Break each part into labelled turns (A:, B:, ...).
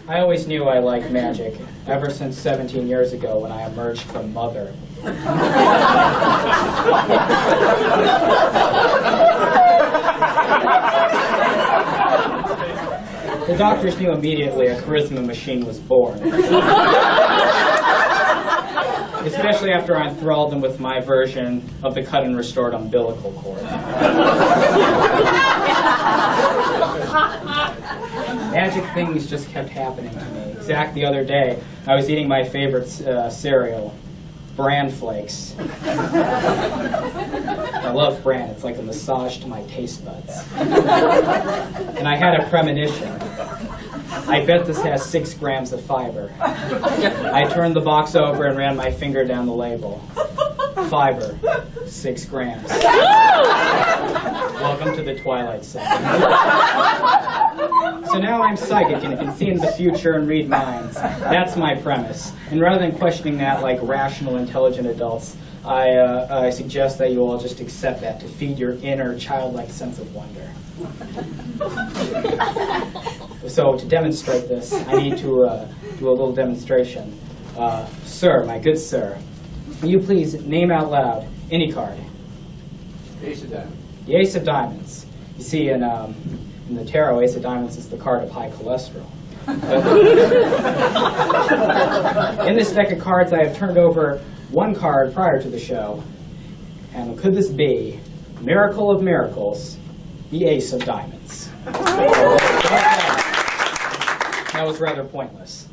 A: I always knew I liked magic, ever since 17 years ago when I emerged from Mother. The doctors knew immediately a charisma machine was born. Especially after I enthralled them with my version of the cut and restored umbilical cord. Magic things just kept happening to me. Exact the other day, I was eating my favorite cereal, Bran Flakes. I love bran. It's like a massage to my taste buds. And I had a premonition. I bet this has 6 grams of fiber. I turned the box over and ran my finger down the label. Fiber, 6 grams. Welcome to the Twilight Zone. So now I'm psychic and can see in the future and read minds. That's my premise. And rather than questioning that like rational, intelligent adults, I suggest that you all just accept that to feed your inner childlike sense of wonder. So to demonstrate this, I need to do a little demonstration. Sir, my good sir, will you please name out loud any card?
B: Ace of Diamonds.
A: The Ace of Diamonds. You see, in the tarot, Ace of Diamonds is the card of high cholesterol. In this deck of cards, I have turned over one card prior to the show. And could this be, miracle of miracles, the Ace of Diamonds? That was rather pointless.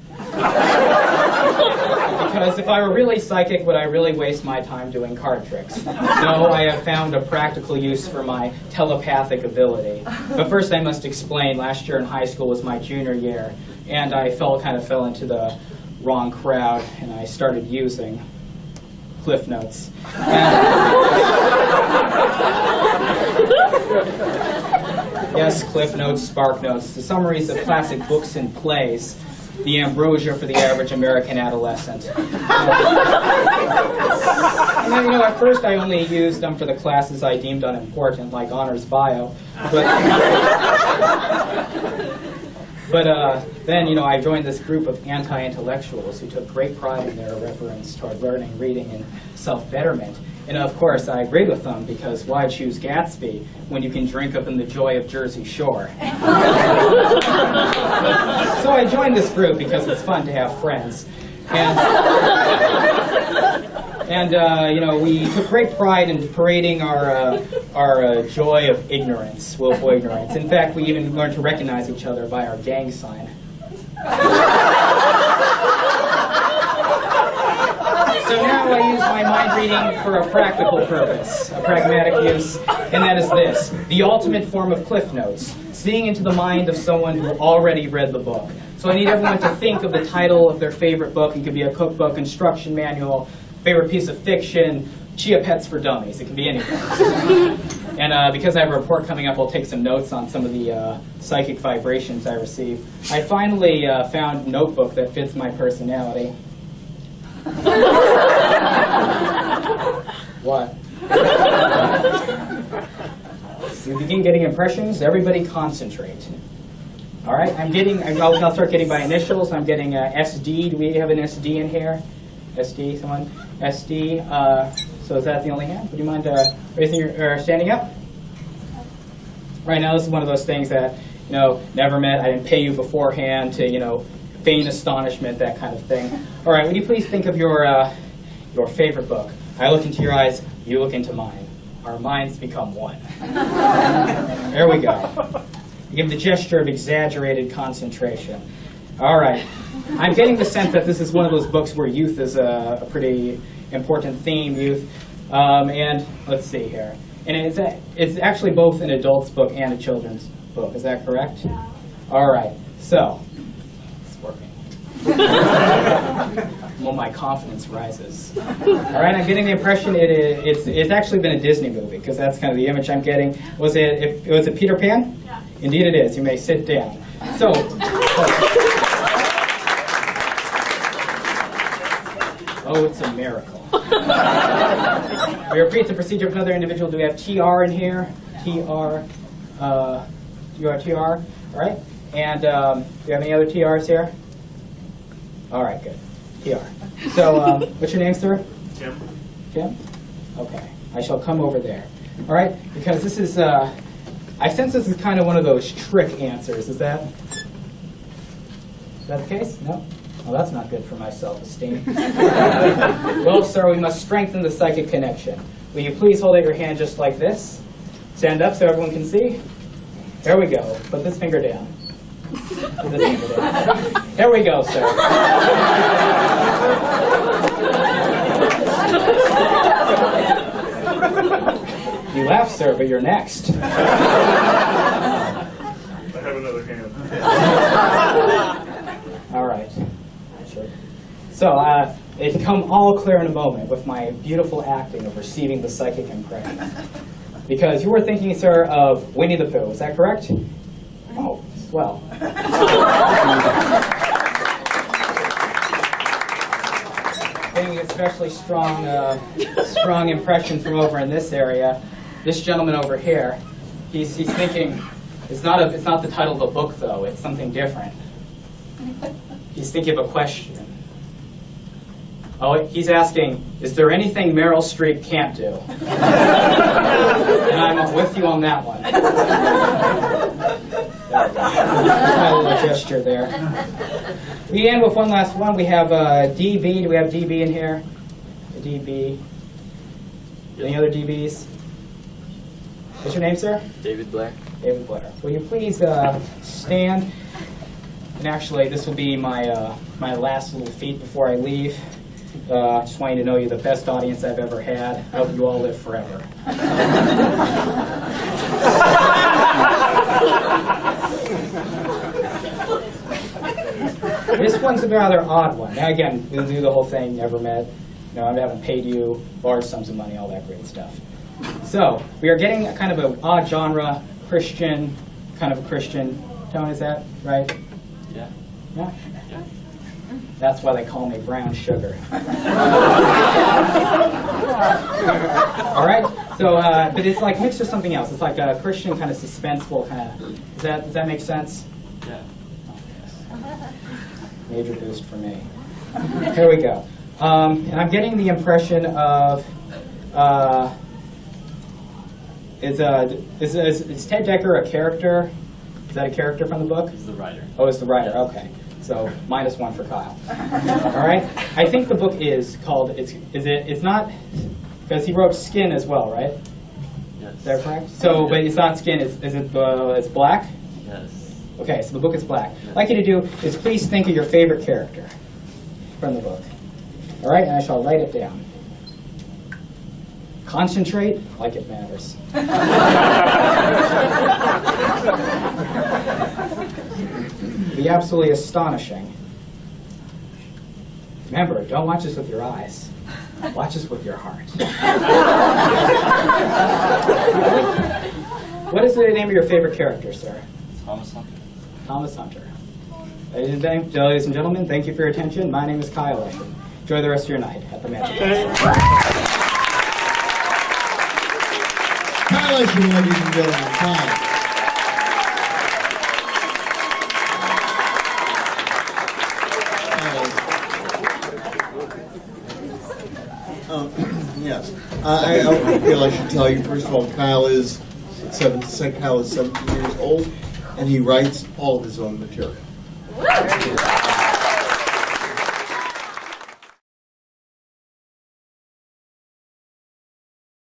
A: Because if I were really psychic, would I really waste my time doing card tricks? No, I have found a practical use for my telepathic ability. But first I must explain, last year in high school was my junior year, and I kind of fell into the wrong crowd, and I started using Cliff Notes. Yes, Cliff Notes, Spark Notes, the summaries of classic books and plays, the ambrosia for the average American adolescent. And then, at first I only used them for the classes I deemed unimportant, like honors bio. But then, I joined this group of anti-intellectuals who took great pride in their reverence toward learning, reading, and self-betterment. And of course, I agreed with them, because why choose Gatsby when you can drink up in the joy of Jersey Shore? So I joined this group because it's fun to have friends. And we took great pride in parading our joy of ignorance, willful ignorance. In fact, we even learned to recognize each other by our gang sign. So now I use my mind reading for a practical purpose, a pragmatic use, and that is this: the ultimate form of Cliff Notes, seeing into the mind of someone who already read the book. So I need everyone to think of the title of their favorite book. It could be a cookbook, instruction manual, favorite piece of fiction, Chia Pets for Dummies. It can be anything. And because I have a report coming up, I'll take some notes on some of the psychic vibrations I receive. I finally found a notebook that fits my personality. What? You begin getting impressions. Everybody concentrate. All right, I'll start getting by initials. I'm getting SD. Do we have an SD in here? SD, someone? SD. So is that the only hand? Would you mind raising or standing up? Right now, this is one of those things that, never met. I didn't pay you beforehand to, feign astonishment, that kind of thing. All right, would you please think of your favorite book? I look into your eyes, you look into mine. Our minds become one. There we go. You give the gesture of exaggerated concentration. All right. I'm getting the sense that this is one of those books where youth is a pretty important theme, youth. And let's see here. And it's actually both an adult's book and a children's book. Is that correct? Yeah. All right. So, it's working. Well, my confidence rises. All right, I'm getting the impression it's actually been a Disney movie, because that's kind of the image I'm getting. Was it Peter Pan? Yeah. Indeed it is. You may sit down. So, oh, it's a miracle. We repeat the procedure of another individual. Do we have TR in here? TR. You are TR. All right. And do you have any other TRs here? All right, good. TR. So what's your name, sir?
C: Tim.
A: Tim? Okay. I shall come over there. All right? Because this is, I sense this is kind of one of those trick answers. Is that the case? No? Well, that's not good for my self-esteem. Well, sir, we must strengthen the psychic connection. Will you please hold out your hand just like this? Stand up so everyone can see. There we go. Put this finger down. Put this finger down. There we go, sir. You laugh, sir, but you're next.
C: I have another hand.
A: All right. Sure. So it come all clear in a moment with my beautiful acting of receiving the psychic impression. Because you were thinking, sir, of Winnie the Pooh. Is that correct? Oh, well. Getting an especially strong impression from over in this area. This gentleman over here, he's thinking. It's not the title of the book, though. It's something different. He's thinking of a question. Oh, he's asking, is there anything Meryl Streep can't do? And I'm with you on that one. A little gesture there. We end with one last one. We have DB. Do we have DB in here? A DB. Any other DBs? What's your name, sir?
D: David Blair.
A: David Blair. Will you please stand? And actually, this will be my my last little feat before I leave. Just want you to know you're the best audience I've ever had. I hope you all live forever. This one's a rather odd one. Now again, we'll do the whole thing, never met. No, I haven't paid you large sums of money, all that great stuff. So, we are getting a kind of an odd genre, Christian, kind of a Christian tone, is that right?
D: Yeah.
A: Yeah? That's why they call me brown sugar. All right? So, but it's like mixed with something else. It's like a Christian kind of suspenseful kind of, does that make sense?
D: Yeah.
A: Oh, yes. Major boost for me. Here we go. And I'm getting the impression of, is Ted Decker a character? Is that a character from the book?
D: He's the writer.
A: Oh, it's the writer, okay. So, -1 for Kyle. All right? I think the book is called, it's not, because he wrote Skin as well, right?
D: Yes.
A: Is that correct? So, but it's not Skin, it's black?
D: Yes.
A: Okay, so the book is black. What I'd like you to do is please think of your favorite character from the book. All right, and I shall write it down. Concentrate like it matters. Be absolutely astonishing. Remember, don't watch this with your eyes. Watch this with your heart. What is the name of your favorite character, sir?
D: Thomas Hunter.
A: Thomas Hunter. Ladies and gentlemen, thank you for your attention. My name is Kyle Eschen. Enjoy the rest of your night at the Magic.
E: Kyle Eschen, ladies and gentlemen. Kyle. Yes. I feel I should tell you, first of all, Kyle is 17 years old, and he writes all of his own material.